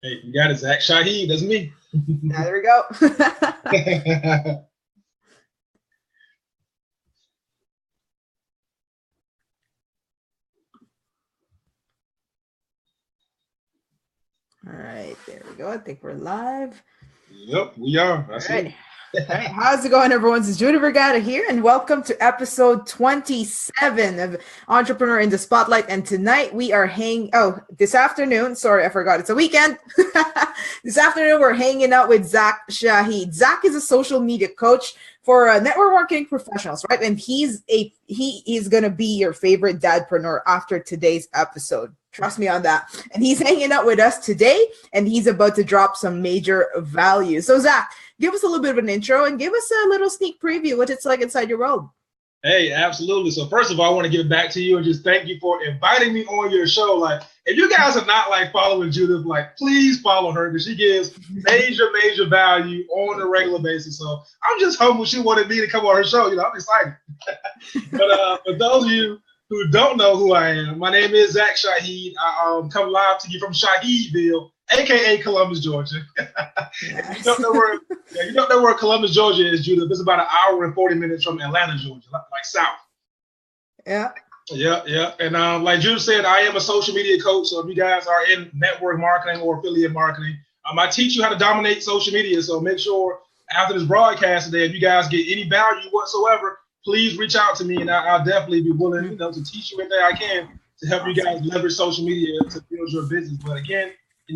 Hey, you got it, Zak Shahid. That's me. There we go. All right, there we go. I think we're live. Yep, we are. I All see. right. All right. How's it going, everyone? This is Judah Vergara here, and welcome to episode 27 of Entrepreneur in the Spotlight. And tonight we are this afternoon. Sorry, I forgot. It's a weekend. This afternoon, we're hanging out with Zak Shahid. Zak is a social media coach for network marketing professionals, right? And he is going to be your favorite dadpreneur after today's episode. Trust me on that. And he's hanging out with us today, and he's about to drop some major value. So, Zak, give us a little bit of an intro and give us a little sneak preview what it's like inside your world. Hey, absolutely. So first of all, I want to give it back to you and just thank you for inviting me on your show. Like, if you guys are not following Judith, please follow her because she gives major value on a regular basis. So I'm just humble she wanted me to come on her show. I'm excited. But for those of you who don't know who I am, my name is Zak Shahid. I come live to you from Shahidville, aka Columbus, Georgia. Yes. You don't know where Columbus, Georgia is, Judith. It's about an hour and 40 minutes from Atlanta, Georgia, like south. Yeah. Yeah. And like Judith said, I am a social media coach. So if you guys are in network marketing or affiliate marketing, I teach you how to dominate social media. So make sure after this broadcast today, if you guys get any value whatsoever, please reach out to me, and I'll definitely be willing, to teach you anything I can to help you guys leverage social media to build your business. But again,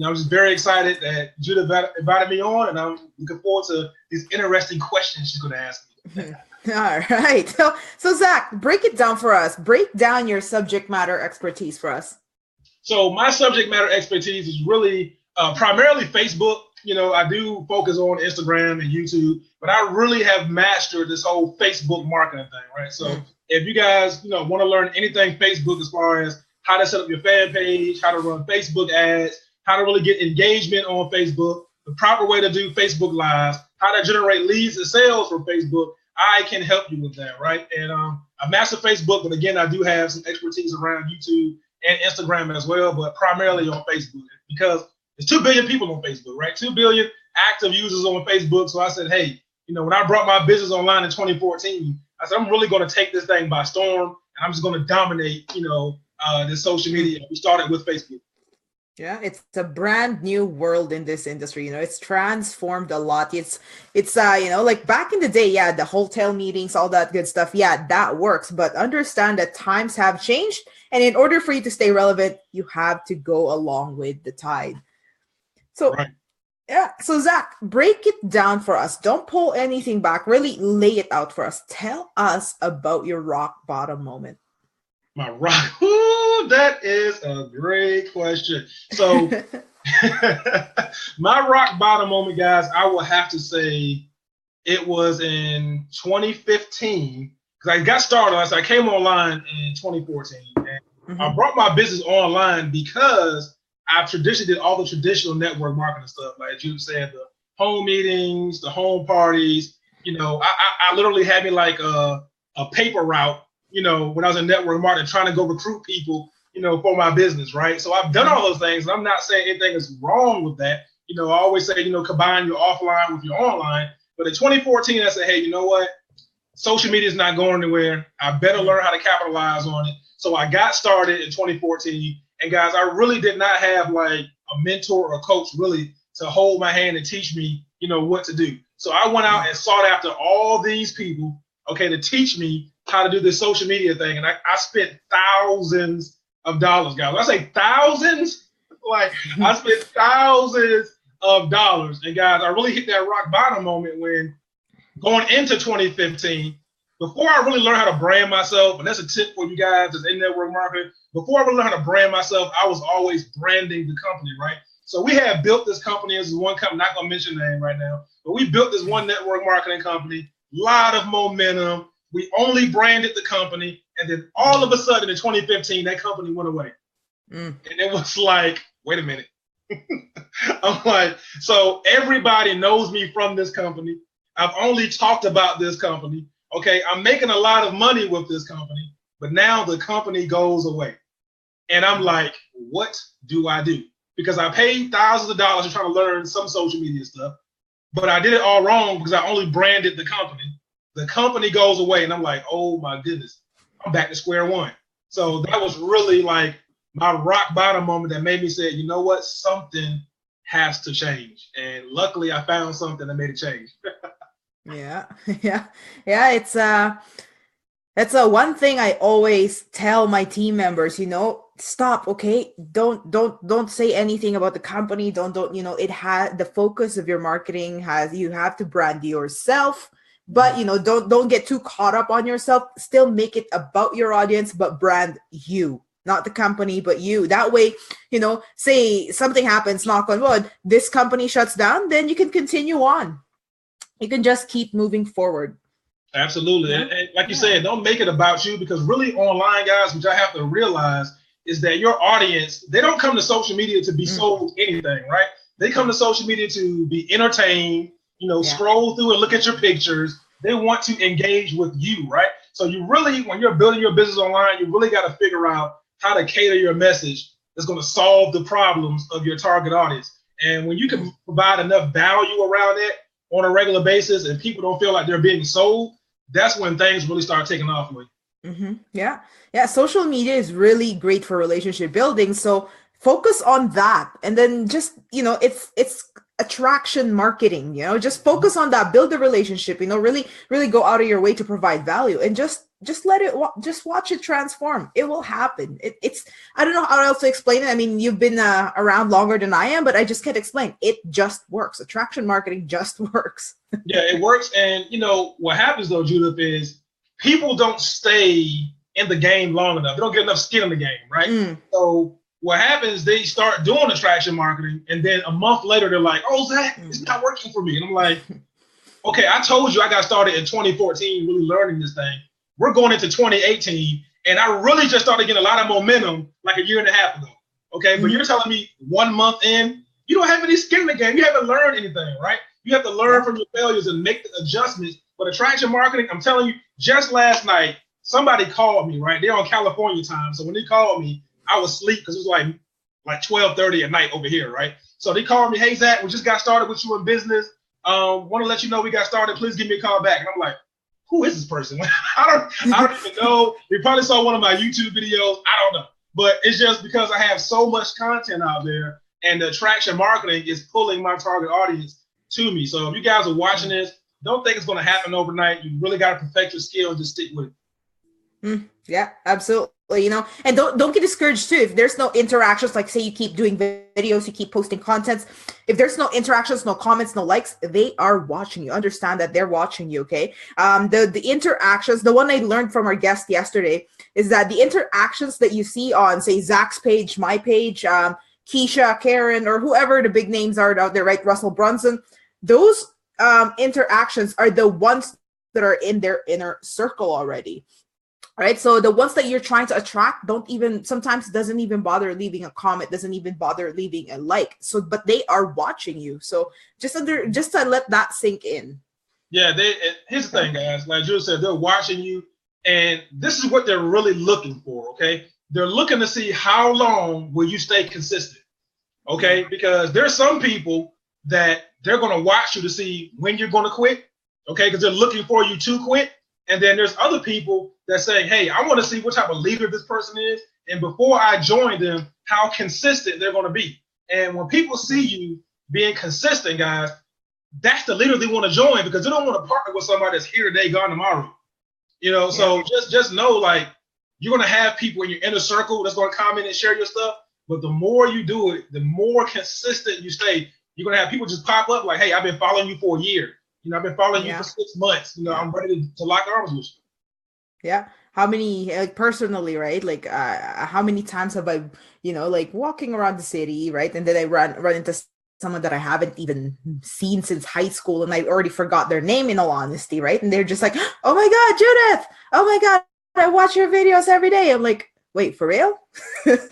I'm just very excited that Judith invited me on, and I'm looking forward to these interesting questions she's going to ask me. All right. So Zak, break it down for us. Break down your subject matter expertise for us. So my subject matter expertise is really primarily Facebook. I do focus on Instagram and YouTube, but I really have mastered this whole Facebook marketing thing, right? So if you guys, want to learn anything Facebook as far as how to set up your fan page, how to run Facebook ads, how to really get engagement on Facebook, the proper way to do Facebook Lives, how to generate leads and sales from Facebook, I can help you with that, right? And I master Facebook, but again, I do have some expertise around YouTube and Instagram as well, but primarily on Facebook because there's 2 billion people on Facebook, right? 2 billion active users on Facebook. So I said, hey, when I brought my business online in 2014, I said, I'm really going to take this thing by storm, and I'm just going to dominate, this social media. We started with Facebook. Yeah, it's a brand new world in this industry. It's transformed a lot. It's like back in the day, yeah, the hotel meetings, all that good stuff. Yeah, that works. But understand that times have changed. And in order for you to stay relevant, you have to go along with the tide. So, right. Yeah. So Zak, break it down for us. Don't pull anything back. Really lay it out for us. Tell us about your rock bottom moment. My rock. Ooh, that is a great question. So my rock bottom moment, guys, I will have to say it was in 2015 because I got started. So I came online in 2014, and I brought my business online because I traditionally did all the traditional network marketing stuff, like you said, the home meetings, the home parties. I literally had me like a paper route. When I was in network marketing, trying to go recruit people, for my business, right? So I've done all those things. And I'm not saying anything is wrong with that. I always say, combine your offline with your online. But in 2014, I said, hey, you know what? Social media is not going anywhere. I better learn how to capitalize on it. So I got started in 2014. And guys, I really did not have like a mentor or a coach really to hold my hand and teach me, what to do. So I went out and sought after all these people, to teach me how to do this social media thing. And I spent thousands of dollars, guys. When I say thousands, I spent thousands of dollars. And guys, I really hit that rock bottom moment when going into 2015, before I really learned how to brand myself, and that's a tip for you guys that's in network marketing, before I really learned how to brand myself, I was always branding the company, right? So we had built this company. This is one company, not going to mention the name right now, but we built this one network marketing company, lot of momentum. We only branded the company, and then all of a sudden in 2015, that company went away. And it was like, wait a minute. I'm like, so everybody knows me from this company. I've only talked about this company. Okay, I'm making a lot of money with this company, but now the company goes away. And I'm like, what do I do? because I paid thousands of dollars to try to learn some social media stuff, but I did it all wrong because I only branded the company. The company goes away, and I'm like, oh my goodness, I'm back to square one. So that was really like my rock bottom moment that made me say, you know what, something has to change. And luckily, I found something that made it change. Yeah. That's a one thing I always tell my team members, stop, okay? Don't say anything about the company. Don't, it has the focus of your marketing you have to brand yourself, but don't get too caught up on yourself. Still make it about your audience, but brand you, not the company, but you. That way, say something happens, knock on wood, this company shuts down, then you can continue on. You can just keep moving forward. Absolutely. Yeah. And like you said, don't make it about you, because really online, guys, which I have to realize is that your audience, they don't come to social media to be sold anything, right? They come to social media to be entertained, scroll through and look at your pictures. They want to engage with you, right? So you really, when you're building your business online, you really got to figure out how to cater your message that's going to solve the problems of your target audience. And when you can provide enough value around it on a regular basis and people don't feel like they're being sold, that's when things really start taking off for you. Yeah. Social media is really great for relationship building. So focus on that. And then just, it's attraction marketing, just focus on that, build the relationship, really, really go out of your way to provide value, and just just watch it transform. It will happen. It's, I don't know how else to explain it. I mean, you've been around longer than I am, but I just can't explain. It just works. Attraction marketing just works. Yeah, it works. And what happens though, Judith, is people don't stay in the game long enough. They don't get enough skin in the game, right? So what happens, they start doing attraction marketing, and then a month later, they're like, oh, Zach, it's not working for me. And I'm like, okay, I told you I got started in 2014 really learning this thing. We're going into 2018, and I really just started getting a lot of momentum like a year and a half ago. Okay, but you're telling me 1 month in, you don't have any skin in the game. You haven't learned anything, right? You have to learn from your failures and make the adjustments. But attraction marketing, I'm telling you, just last night, somebody called me, right? They're on California time. So when they called me, I was asleep because it was like 12:30 at night over here, right? So they called me, hey, Zach, we just got started with you in business. Want to let you know we got started. Please give me a call back. And I'm like, who is this person? I don't even know. They probably saw one of my YouTube videos. I don't know. But it's just because I have so much content out there, and the attraction marketing is pulling my target audience to me. So if you guys are watching this, don't think it's going to happen overnight. You really got to perfect your skill and just stick with it. Yeah, absolutely. And don't get discouraged too. If there's no interactions, like say you keep doing videos, you keep posting contents. If there's no interactions, no comments, no likes, they are watching you. Understand that they're watching you. Okay. The interactions, the one I learned from our guest yesterday is that the interactions that you see on, say, Zach's page, my page, Keisha, Karen, or whoever the big names are out there, right? Russell Brunson, those interactions are the ones that are in their inner circle already. Right. So the ones that you're trying to attract sometimes doesn't even bother leaving a comment, doesn't even bother leaving a like. So, but they are watching you. So just to let that sink in. Yeah. Here's the thing, guys. Like Drew said, they're watching you, and this is what they're really looking for. Okay. They're looking to see how long will you stay consistent. Okay. Because there's some people that they're going to watch you to see when you're going to quit. Okay. Because they're looking for you to quit. And then there's other people that say, hey, I want to see what type of leader this person is. And before I join them, how consistent they're going to be. And when people see you being consistent, guys, that's the leader they want to join, because they don't want to partner with somebody that's here today, gone tomorrow. So just know, like, you're going to have people in your inner circle that's going to comment and share your stuff. But the more you do it, the more consistent you stay. You're going to have people just pop up like, hey, I've been following you for a year. I've been following you for 6 months. I'm ready to lock arms with you. Yeah. How many, personally, right? Like, how many times have I, like walking around the city, right? And then I run into someone that I haven't even seen since high school, and I already forgot their name, in all honesty, right? And they're just like, oh my God, Judith! Oh my God, I watch your videos every day. I'm like, wait, for real? Yep,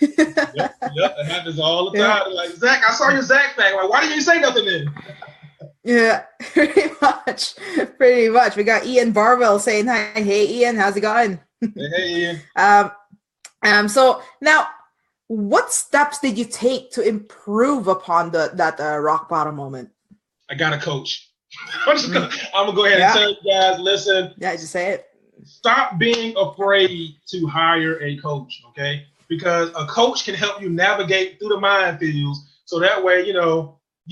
it happens all the time. Like, Zach, I saw your Zach fact. Like, why didn't you say nothing then? Yeah, pretty much. We got Ian Barwell saying hi. Hey, Ian, how's it going? Hey, Ian. So now what steps did you take to improve upon that rock bottom moment? I got a coach. I'm gonna go ahead and tell you guys, listen. Yeah, just say it. Stop being afraid to hire a coach, okay? Because a coach can help you navigate through the minefields, so that way, you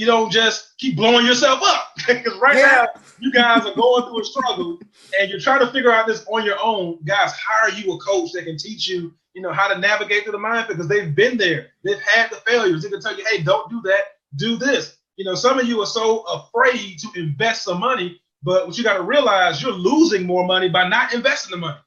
don't just keep blowing yourself up. Because now, you guys are going through a struggle, and you're trying to figure out this on your own. Guys, hire you a coach that can teach you, how to navigate through the minefield, because they've been there. They've had the failures. They can tell you, hey, don't do that. Do this. Some of you are so afraid to invest some money, but what you got to realize, you're losing more money by not investing the money.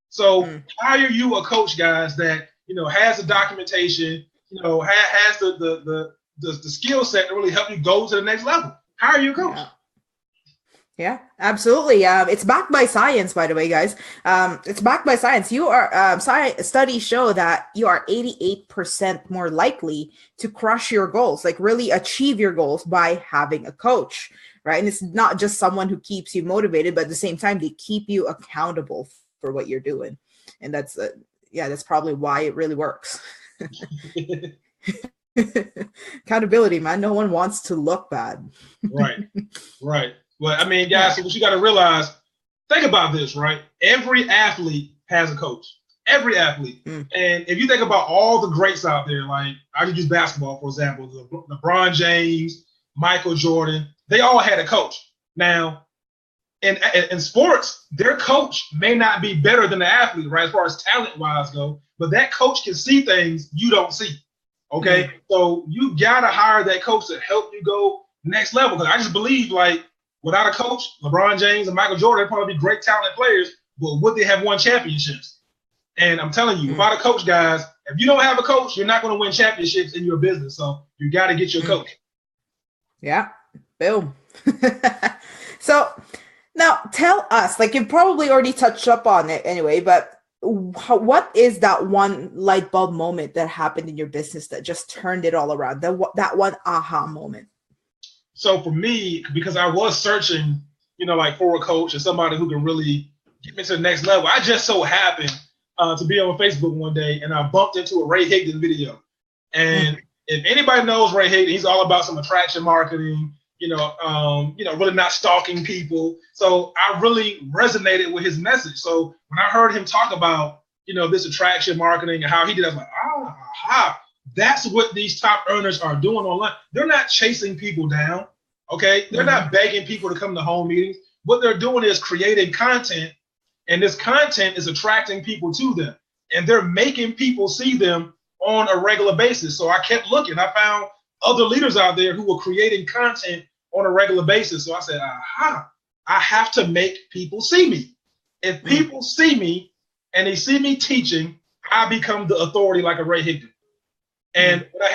So hire you a coach, guys, that has the documentation, has the skill set to really help you go to the next level. Hire you a coach. Yeah, absolutely. It's backed by science, by the way, guys. It's backed by science. You are studies show that you are 88% more likely to crush your goals, like really achieve your goals by having a coach, right? And it's not just someone who keeps you motivated, but at the same time, they keep you accountable for what you're doing. And that's probably why it really works. Accountability, man. No one wants to look bad. Right. Well, I mean, guys, so what you got to realize, think about this, right? Every athlete has a coach. Every athlete. And if you think about all the greats out there, like I could use basketball, for example, LeBron James, Michael Jordan, they all had a coach. Now, in sports, their coach may not be better than the athlete, right, as far as talent-wise go, but that coach can see things you don't see, okay? So you got to hire that coach to help you go next level, because I just believe, like, without a coach, LeBron James and Michael Jordan, they'd probably be great talented players, but would they have won championships? And I'm telling you, without a coach, guys, if you don't have a coach, you're not going to win championships in your business. So you got to get your coach. Yeah, boom. So now tell us, like you've probably already touched up on it anyway, but what is that one light bulb moment that happened in your business that just turned it all around? That one aha moment. So for me, because I was searching, like for a coach and somebody who can really get me to the next level, I just so happened to be on Facebook one day, and I bumped into a Ray Higdon video. And if anybody knows Ray Higdon, he's all about some attraction marketing, really not stalking people. So I really resonated with his message. So when I heard him talk about, this attraction marketing and how he did it, I was like, that's what these top earners are doing online. They're not chasing people down, okay? They're not begging people to come to home meetings. What they're doing is creating content, and this content is attracting people to them. And they're making people see them on a regular basis. So I kept looking. I found other leaders out there who were creating content on a regular basis. So I said, I have to make people see me. If people see me and they see me teaching, I become the authority like a Ray Higdon. And what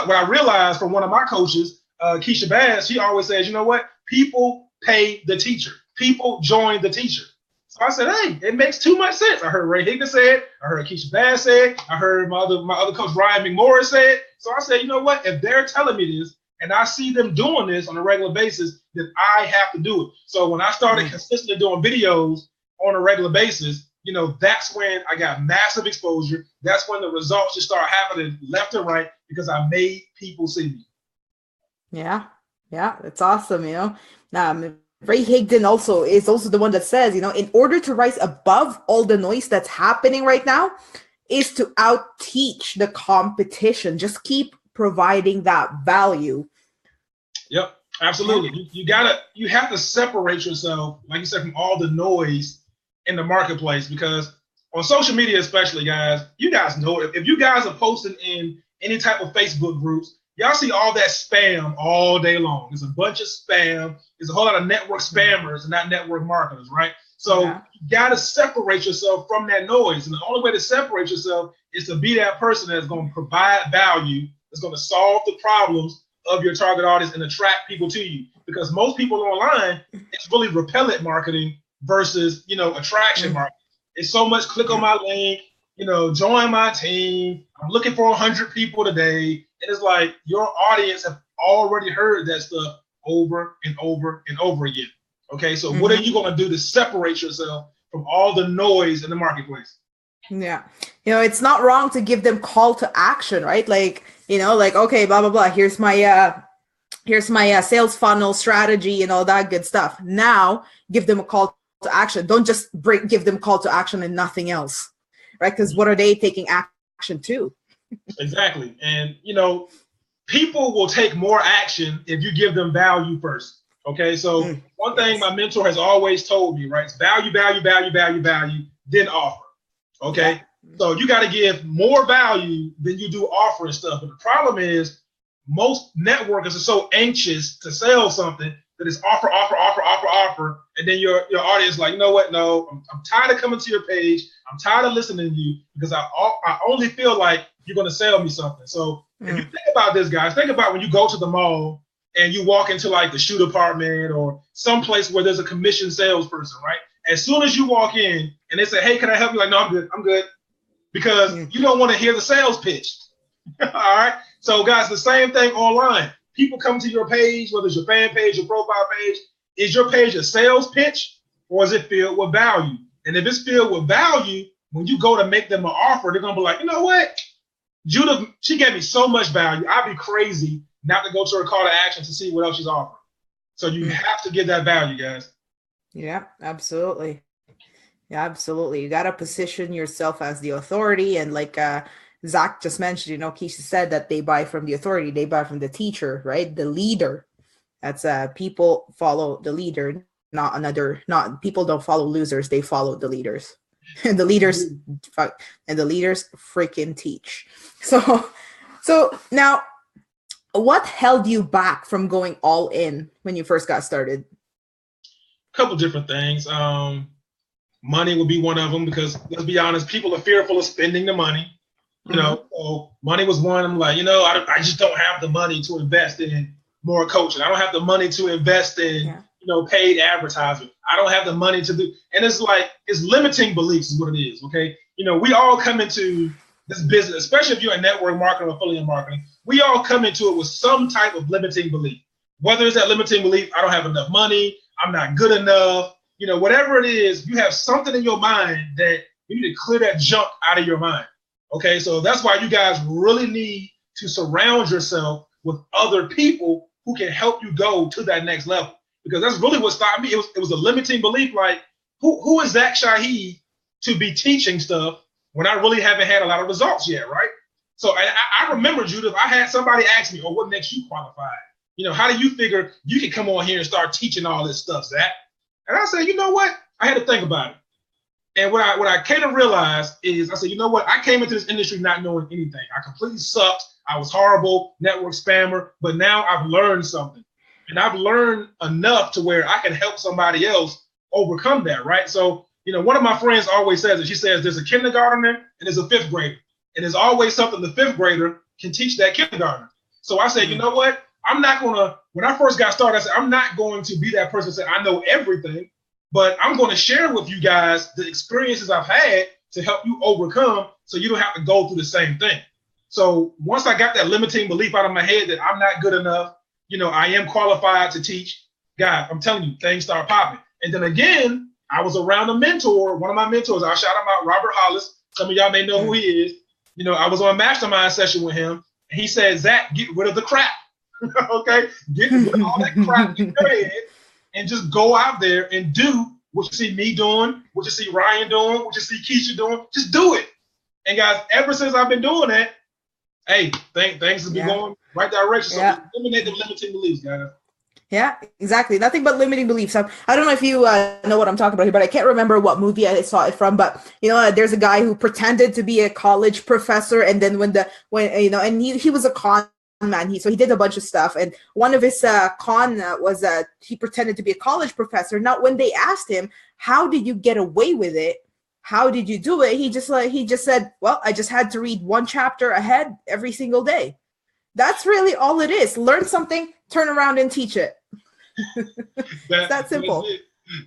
I realized from one of my coaches, Keisha Bass, she always says, you know what? People pay the teacher. People join the teacher. So I said, hey, it makes too much sense. I heard Ray Higdon say it. I heard Keisha Bass say it. I heard my other coach, Ryan McMorris, say it. So I said, you know what? If they're telling me this and I see them doing this on a regular basis, then I have to do it. So when I started consistently doing videos on a regular basis, that's when I got massive exposure. That's when the results just start happening left and right, because I made people see me. Yeah, that's awesome. Ray Higdon is also the one that says, in order to rise above all the noise that's happening right now, is to out-teach the competition. Just keep providing that value. Yep, absolutely. You have to separate yourself, like you said, from all the noise in the marketplace, because on social media, especially, guys, you guys know it. If you guys are posting in any type of Facebook groups, y'all see all that spam all day long. There's a bunch of spam. There's a whole lot of network spammers and not network marketers, right? So you got to separate yourself from that noise. And the only way to separate yourself is to be that person that's going to provide value, that's going to solve the problems of your target audience and attract people to you. Because most people online, it's really repellent marketing versus, attraction marketing. It's so much click on my link, join my team. I'm looking for 100 people today. And it's like your audience have already heard that stuff over and over and over again. Okay, so what are you going to do to separate yourself from all the noise in the marketplace? Yeah. It's not wrong to give them call to action, right? Like, like, okay, blah, blah, blah. Here's my sales funnel strategy and all that good stuff. Now give them a call to action. Don't just give them call to action and nothing else, right? Because what are they taking action to? Exactly. And, people will take more action if you give them value first. Okay. So one thing my mentor has always told me, right? It's value, value, value, value, value, then offer. Okay. Yeah. So you got to give more value than you do offering stuff. But the problem is most networkers are so anxious to sell something that it's offer, offer, offer, offer, offer. And then your audience is like, you know what? No, I'm tired of coming to your page. I'm tired of listening to you because I only feel like you're going to sell me something. So if you think about this, guys, think about when you go to the mall and you walk into like the shoe department or someplace where there's a commissioned salesperson, right? As soon as you walk in and they say, hey, can I help you? Like, no, I'm good. Because you don't want to hear the sales pitch. All right. So, guys, the same thing online. People come to your page, whether it's your fan page, your profile page. Is your page a sales pitch or is it filled with value? And if it's filled with value, when you go to make them an offer, they're going to be like, you know what? Judith, she gave me so much value. I'd be crazy not to go to her call to action to see what else she's offering. So you have to give that value, guys. Yeah, absolutely. Yeah, absolutely. You got to position yourself as the authority. And like Zach just mentioned, Keisha said that they buy from the authority. They buy from the teacher, right? The leader. That's people follow the leader, not people don't follow losers. They follow the leaders. And the leaders freaking teach. So now, what held you back from going all in when you first got started? A couple different things. Money would be one of them because let's be honest, people are fearful of spending the money. So money was one. I'm like, I just don't have the money to invest in more coaching. I don't have the money to invest in, paid advertising. I don't have the money to do. And it's like, it's limiting beliefs is what it is. Okay. We all come into this business, especially if you're in network marketing or affiliate marketing, we all come into it with some type of limiting belief. Whether it's that limiting belief, I don't have enough money, I'm not good enough, whatever it is, you have something in your mind that you need to clear that junk out of your mind. Okay, so that's why you guys really need to surround yourself with other people who can help you go to that next level. Because that's really what stopped me. It was a limiting belief. Like, who is Zak Shahid to be teaching stuff when I really haven't had a lot of results yet, right? So I remember, Judith, I had somebody ask me, what makes you qualified? How do you figure you can come on here and start teaching all this stuff, Zach? And I said, you know what? I had to think about it. And what I came to realize is I said, you know what? I came into this industry not knowing anything. I completely sucked. I was horrible, network spammer, but now I've learned something. And I've learned enough to where I can help somebody else overcome that, right? So, one of my friends always says it. She says there's a kindergartner and there's a fifth grader. And there's always something the fifth grader can teach that kindergartner. So I said, you know what? I'm not going to, when I first got started, I said, I'm not going to be that person that said, I know everything, but I'm going to share with you guys the experiences I've had to help you overcome so you don't have to go through the same thing. So once I got that limiting belief out of my head that I'm not good enough, I am qualified to teach, God, I'm telling you, things start popping. And then again, I was around a mentor, one of my mentors, I'll shout him out, Robert Hollis. Some of y'all may know who he is. I was on a mastermind session with him, and he said, Zach, get rid of the crap. Okay? Get rid of all that crap in your head and just go out there and do what you see me doing, what you see Ryan doing, what you see Keisha doing. Just do it. And guys, ever since I've been doing that, hey, things have been going right direction. So eliminate the limiting beliefs, guys. Yeah, exactly. Nothing but limiting beliefs. I don't know if you know what I'm talking about here, but I can't remember what movie I saw it from. But there's a guy who pretended to be a college professor, and then and he was a con man. He did a bunch of stuff, and one of his con was he pretended to be a college professor. Now, when they asked him, "How did you get away with it? How did you do it?" He just said, "Well, I just had to read one chapter ahead every single day." That's really all it is. Learn something, turn around and teach it. It's that simple.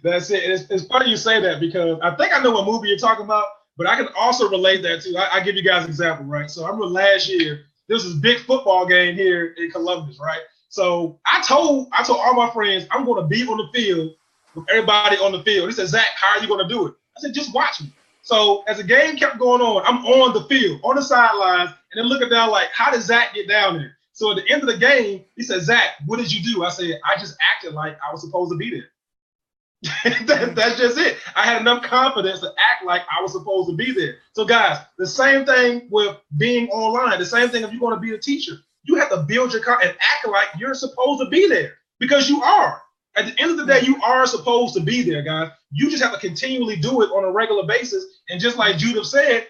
That's it. It's funny you say that because I think I know what movie you're talking about, but I can also relate that to. I give you guys an example, right? So I remember last year, there was this big football game here in Columbus, right? So I told all my friends, I'm going to be on the field with everybody on the field. He said, Zach, how are you going to do it? I said, just watch me. So as the game kept going on, I'm on the field, on the sidelines, and then looking down like, how did Zach get down there? So at the end of the game, he said, Zach, what did you do? I said, I just acted like I was supposed to be there. That's just it. I had enough confidence to act like I was supposed to be there. So guys, the same thing with being online. The same thing if you're going to be a teacher. You have to build your and act like you're supposed to be there because you are. At the end of the day, you are supposed to be there, guys. You just have to continually do it on a regular basis. And just like Judith said,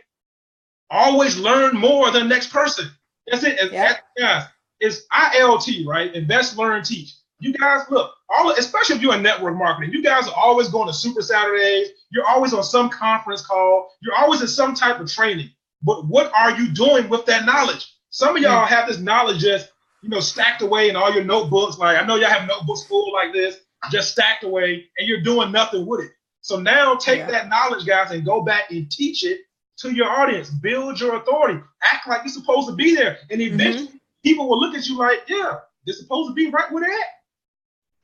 always learn more than the next person. That's it. Guys, it's ILT, right? Invest, learn, teach. You guys, look, especially if you're in network marketing, you guys are always going to Super Saturdays. You're always on some conference call. You're always in some type of training. But what are you doing with that knowledge? Some of y'all have this knowledge just, stacked away in all your notebooks. Like, I know y'all have notebooks full like this, just stacked away, and you're doing nothing with it. So now take that knowledge, guys, and go back and teach it to your audience. Build your authority. Act like you're supposed to be there. And eventually, people will look at you like, yeah, they're supposed to be right where they're at.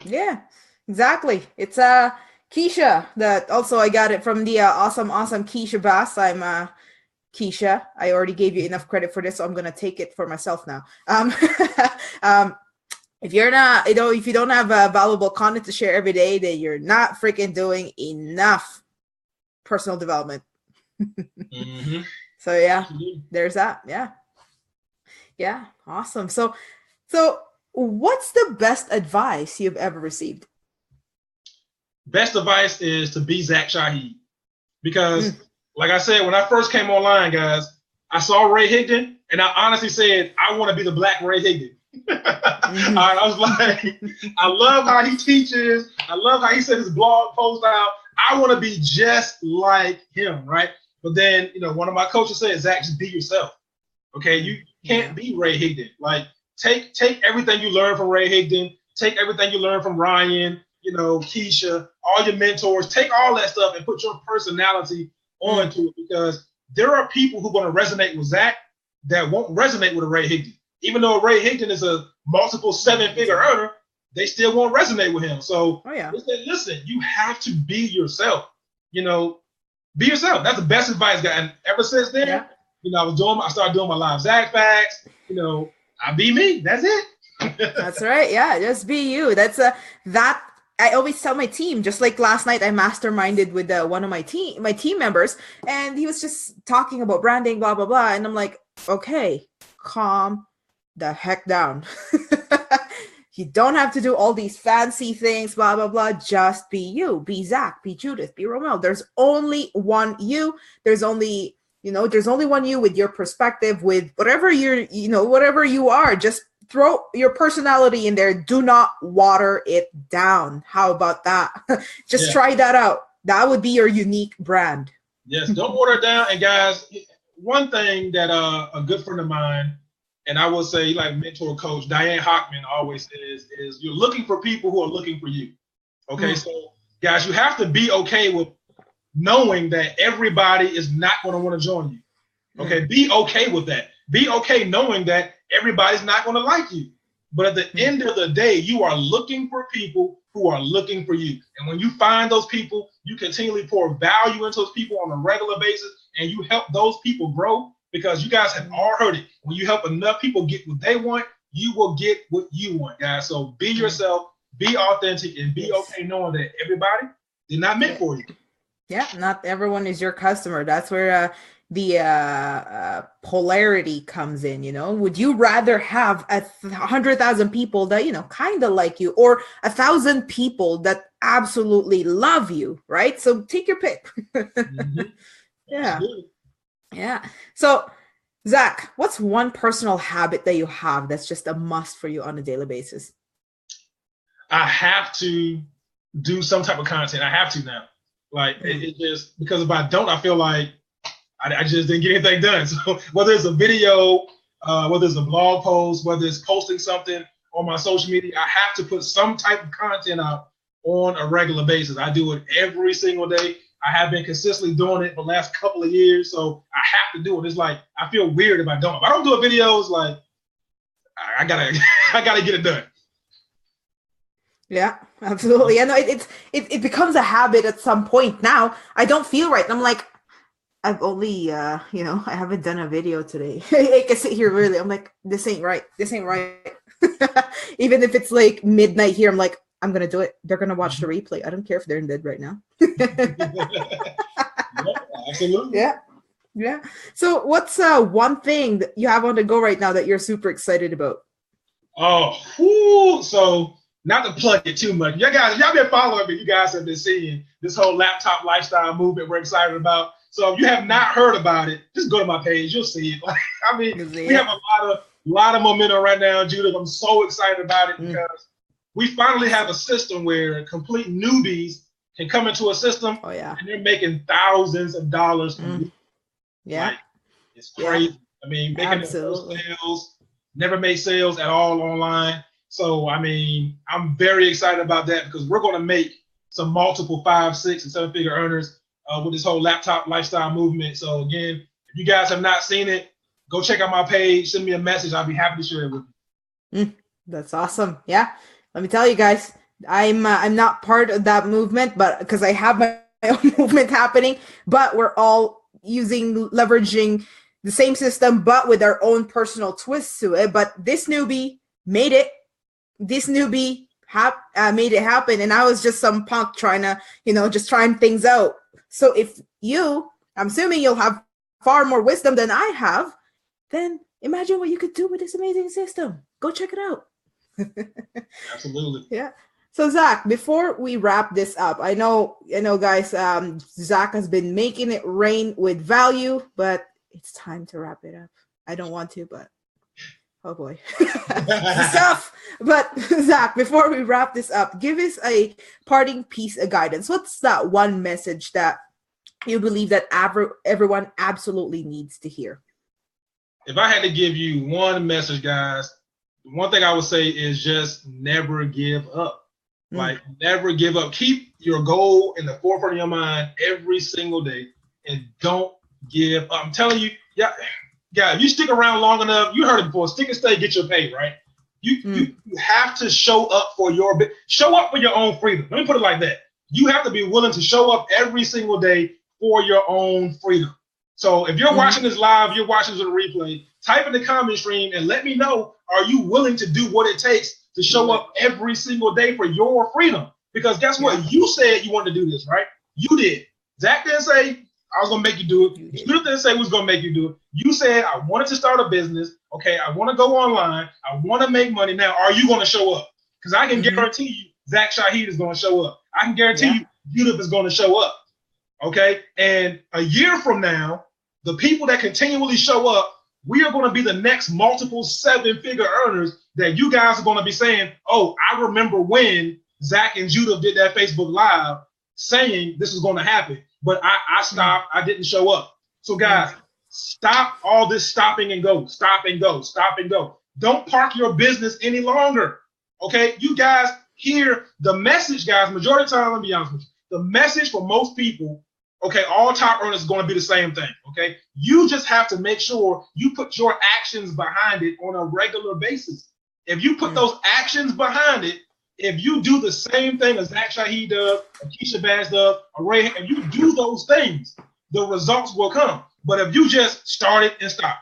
Yeah, exactly. It's Keisha that also I got it from the awesome Keisha Bass. I'm Keisha. I already gave you enough credit for this, so I'm gonna take it for myself now. If you're not, if you don't have valuable content to share every day, then you're not freaking doing enough personal development. So yeah, there's that. Yeah, awesome. So what's the best advice you've ever received? Best advice is to be Zak Shahid. Because, like I said, when I first came online, guys, I saw Ray Higdon, and I honestly said, I want to be the black Ray Higdon. I was like, I love how he teaches. I love how he said his blog post out. I want to be just like him, right? But then, one of my coaches said, Zach, just be yourself. Okay, you can't be Ray Higdon. Like, take everything you learn from Ray Higdon, take everything you learn from Ryan, Keisha, all your mentors, take all that stuff and put your personality onto it, because there are people who are going to resonate with Zach that won't resonate with a Ray Higdon. Even though Ray Higdon is a multiple 7-figure earner, they still won't resonate with him. So listen, you have to be yourself. Be yourself. That's the best advice, guy. And ever since then, I started doing my live Zach facts. I be me. That's it. That's right. Yeah, just be you. That's that. I always tell my team, just like last night, I masterminded with one of my team members, and he was just talking about branding, blah, blah, blah. And I'm like, okay, calm the heck down. You don't have to do all these fancy things, blah, blah, blah. Just be you. Be Zach, be Judith, be Romel. There's only one you. There's only one you with your perspective, with whatever whatever you are. Just throw your personality in there. Do not water it down. How about that? Just try that out. That would be your unique brand. Yes, don't water it down. And guys, one thing that a good friend of mine, and I will say, like mentor coach Diane Hockman always says, is you're looking for people who are looking for you. Okay, so guys, you have to be okay with knowing that everybody is not going to want to join you. Okay, be okay with that. Be okay knowing that everybody's not going to like you. But at the end of the day, you are looking for people who are looking for you. And when you find those people, you continually pour value into those people on a regular basis, and you help those people grow, because you guys have all heard it. When you help enough people get what they want, you will get what you want, guys. So be yourself, be authentic, and be okay knowing that everybody is not meant for you. Yeah, not everyone is your customer. That's where the polarity comes in. Would you rather have 100,000 people that kind of like you, or 1,000 people that absolutely love you, right? So take your pick. Yeah. So Zach, what's one personal habit that you have that's just a must for you on a daily basis? I have to do some type of content. I have to now. Like it just, because if I don't, I feel like I just didn't get anything done. So whether it's a video, whether it's a blog post, whether it's posting something on my social media, I have to put some type of content out on a regular basis. I do it every single day. I have been consistently doing it for the last couple of years, so I have to do it. It's like I feel weird if I don't. If I don't do a video, it's like I gotta get it done. Yeah, absolutely. I know it becomes a habit at some point. Now I don't feel right, and I'm like, I've only, I haven't done a video today. I can sit here really. I'm like, this ain't right. This ain't right. Even if it's like midnight here, I'm like, I'm gonna do it. They're gonna watch the replay. I don't care if they're in bed right now. Yeah, absolutely. Yeah. So, what's one thing that you have on the go right now that you're super excited about? So not to plug it too much. Y'all been following me. You guys have been seeing this whole laptop lifestyle movement we're excited about. So if you have not heard about it, just go to my page. You'll see it. We have a lot of momentum right now, Judith. I'm so excited about it because we finally have a system where complete newbies can come into a system and they're making thousands of dollars. It's crazy. I mean, making sales, never made sales at all online. So, I mean, I'm very excited about that because we're going to make some multiple 5, 6, and 7-figure earners with this whole laptop lifestyle movement. So, again, if you guys have not seen it, go check out my page, send me a message. I'll be happy to share it with you. That's awesome. Yeah. Let me tell you guys, I'm not part of that movement, but because I have my own movement happening, but we're all leveraging the same system, but with our own personal twists to it. But this newbie made it. This newbie made it happen. And I was just some punk trying to, just trying things out. So if I'm assuming you'll have far more wisdom than I have, then imagine what you could do with this amazing system. Go check it out. Absolutely. Yeah. So Zach, before we wrap this up, I know, guys, Zach has been making it rain with value, but it's time to wrap it up. I don't want to, but oh boy, stuff. But Zach, before we wrap this up, give us a parting piece of guidance. What's that one message that you believe that everyone absolutely needs to hear? If I had to give you one message, guys, one thing I would say is just never give up. Like, never give up. Keep your goal in the forefront of your mind every single day and don't give up. I'm telling you, if you stick around long enough, you heard it before, stick and stay, get your pay, right? You have to show up for your own freedom. Let me put it like that. You have to be willing to show up every single day for your own freedom. So if you're watching this live, you're watching this on replay, type in the comment stream and let me know, are you willing to do what it takes to show up every single day for your freedom? Because guess what? You said you wanted to do this, right? You did. Zach didn't say, I was going to make you do it. You didn't say was going to make you do it. You said, I wanted to start a business. Okay, I want to go online. I want to make money. Now, are you going to show up? Because I can guarantee you, Zak Shahid is going to show up. I can guarantee you, Judith is going to show up. Okay? And a year from now, the people that continually show up, we are going to be the next multiple 7-figure earners that you guys are going to be saying, oh, I remember when Zach and Judith did that Facebook Live saying this is going to happen. But I stopped. I didn't show up. So guys, stop all this stopping and go, stop and go, stop and go. Don't park your business any longer. Okay, you guys hear the message, guys. Majority of the time, let me be honest with you. The message for most people, okay, all top earners is going to be the same thing. Okay, you just have to make sure you put your actions behind it on a regular basis. If you put those actions behind it, if you do the same thing as Zak Shahid does, or Keisha Bass does, or Ray, if you do those things, the results will come. But if you just start it and stop,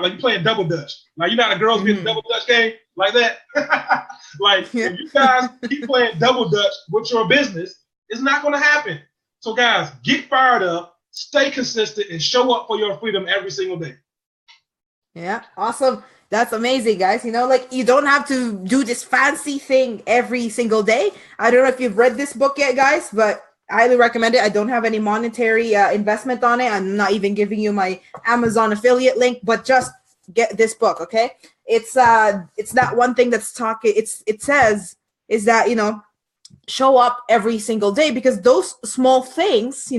like you're playing double dutch, like you know how the girls be in the double dutch game, like that. Like if you guys keep playing double dutch with your business, it's not going to happen. So guys, get fired up, stay consistent, and show up for your freedom every single day. Yeah, awesome. That's amazing, guys. Like you don't have to do this fancy thing every single day. I don't know if you've read this book yet, guys, but I highly recommend it. I don't have any monetary investment on it. I'm not even giving you my Amazon affiliate link, but just get this book, okay? It's that one thing that's talking. It says is that show up every single day, because those small things,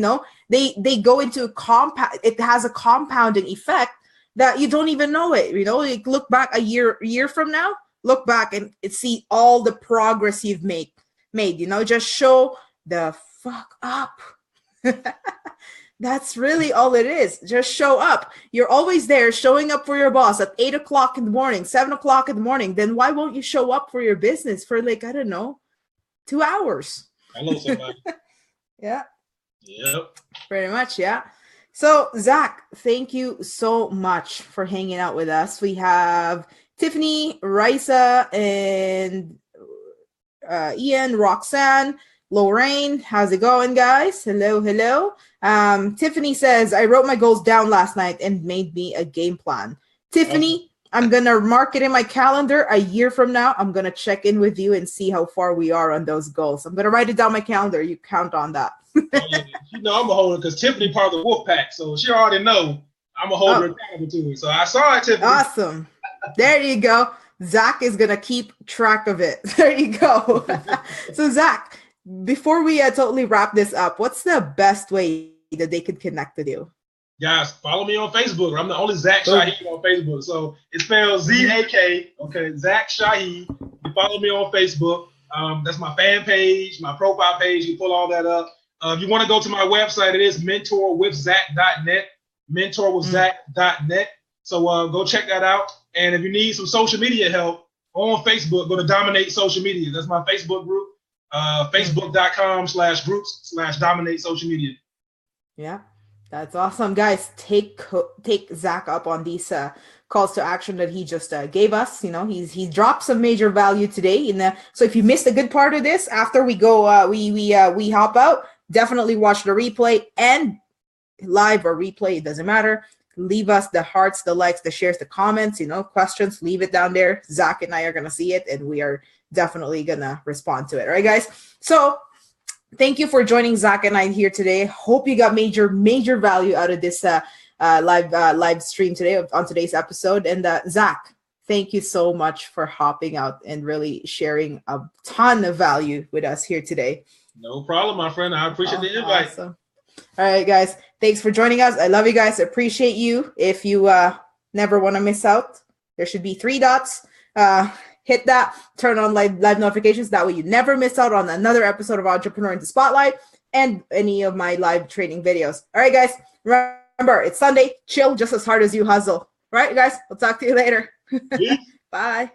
they go into compound. It has a compounding effect that you don't even know it. Like look back a year from now, look back and see all the progress you've made. Just show the fuck up. That's really all it is. Just show up. You're always there showing up for your boss at 8 o'clock in the morning, 7 o'clock in the morning. Then why won't you show up for your business for 2 hours? I know somebody. Yeah. Yep. Pretty much, yeah. So, Zach, thank you so much for hanging out with us. We have Tiffany, Risa, and Ian, Roxanne, Lorraine. How's it going, guys? Hello, hello. Tiffany says, I wrote my goals down last night and made me a game plan. Tiffany, I'm going to mark it in my calendar. A year from now, I'm going to check in with you and see how far we are on those goals. I'm going to write it down my calendar. You count on that. Yeah. You know I'm a holder because Tiffany part of the wolf pack, so she already know I'm a holder accountable to it. So I saw it, Tiffany. Awesome. There you go. Zach is going to keep track of it. There you go. So, Zach, before we totally wrap this up, what's the best way that they can connect with you? Guys, follow me on Facebook. I'm the only Zak Shahid on Facebook. So it spells Z-A-K, okay, Zak Shahid. You follow me on Facebook. That's my fan page, my profile page. You pull all that up. If you want to go to my website, it is mentorwithzak.net, mentorwithzak.net. So go check that out. And if you need some social media help on Facebook, go to Dominate Social Media. That's my Facebook group, facebook.com/groups/Dominate Social Media. Yeah, that's awesome. Guys, take Zach up on these calls to action that he just gave us. You know, he's dropped some major value today. So if you missed a good part of this, after we go, we hop out, definitely watch the replay and live or replay. It doesn't matter. Leave us the hearts, the likes, the shares, the comments, questions, leave it down there. Zach and I are going to see it and we are definitely going to respond to it. All right, guys. So thank you for joining Zach and I here today. Hope you got major value out of this live stream today on today's episode. And Zach, thank you so much for hopping out and really sharing a ton of value with us here today. No problem, my friend. I appreciate the invite. Awesome. All right, guys. Thanks for joining us. I love you guys. I appreciate you. If you never want to miss out, there should be 3 dots. Hit that, turn on live notifications. That way you never miss out on another episode of Entrepreneur in the Spotlight and any of my live training videos. All right, guys. Remember, it's Sunday. Chill just as hard as you hustle. All right, guys. We'll talk to you later. Bye.